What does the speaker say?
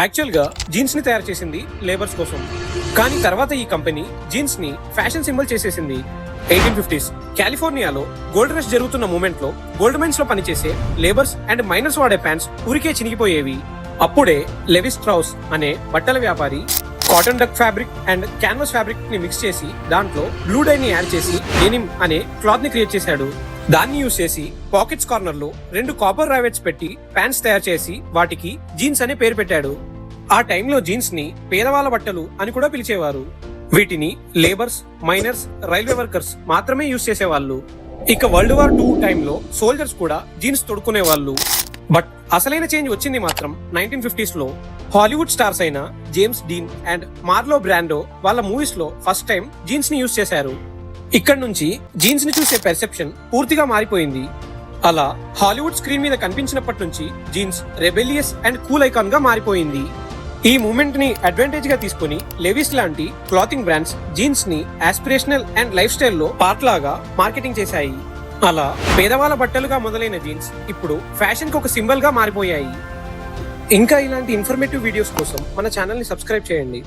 Actual గా jeans ని తయారు చేసింది లేబర్స్ కోసం, కానీ తర్వాత ఈ కంపెనీ జీన్స్ ని ఫ్యాషన్ సింబల్ చేసేసింది. 1850s కాలిఫోర్నియాలో గోల్డ్ రష్ జరుగుతున్న మూమెంట్ లో గోల్డ్ మైన్స్ లో పనిచేసే లేబర్స్ అండ్ మైనర్స్ వాడే ప్యాంట్స్ ఉరికే చినిగిపోయేవి. అప్పుడే లెవి స్ట్రౌస్ అనే బట్టల వ్యాపారి cotton duck fabric and canvas fabric ని మిక్స్ చేసి దాంట్లో బ్లూ డై ని యాడ్ చేసి డెనిమ్ అనే క్లాత్ ని క్రియేట్ చేశాడు. దాన్ని యూజ్ చేసి పాకెట్స్ కార్నర్ లో 2 కాపర్ రైవెట్స్ పెట్టి ప్యాంట్స్ తయారు చేసి వాటికి జీన్స్ అనే పేరు పెట్టాడు. ఆ టైంలో జీన్స్ ని పేదవాళ్ళ బట్టలు అని కూడా పిలిచేవారు. వీటిని లేబర్స్, మైనర్స్, రైల్వే వర్కర్స్ మాత్రమే యూజ్ చేసేవాళ్ళు. ఇక వరల్డ్ వార్ II టైంలో సోల్జర్స్ కూడా జీన్స్ తొడుక్కునే వాళ్ళు. బట్ అసలైన చేంజ్ వచ్చింది మాత్రం 1950s లో. హాలీవుడ్ స్టార్స్ అయిన జేమ్స్ డీన్ అండ్ మార్లో బ్రాండో వాళ్ళ మూవీస్ లో ఫస్ట్ టైం జీన్స్ ని యూజ్ చేశారు. ఇక్కడ నుంచి జీన్స్ ని చూసే పెర్సెప్షన్ పూర్తిగా మారిపోయింది. అలా హాలీవుడ్ స్క్రీన్ మీద కనిపించినప్పటి నుంచి jeans rebellious and cool icon గా మారిపోయింది. ఈ మూమెంట్ ని అడ్వాంటేజ్ గా తీసుకుని లెవిస్ లాంటి క్లాతింగ్ బ్రాండ్స్ జీన్స్ ని ఆస్పిరేషనల్ అండ్ లైఫ్ స్టైల్ లో పార్ట్ లాగా మార్కెటింగ్ చేశాయి. అలా పేదవాళ్ళ బట్టలుగా మొదలైన జీన్స్ ఇప్పుడు ఫ్యాషన్ కి ఒక సింబల్ గా మారిపోయాయి. ఇంకా ఇలాంటి ఇన్ఫర్మేటివ్ వీడియోస్ కోసం మన ఛానల్ ని సబ్స్క్రైబ్ చేయండి.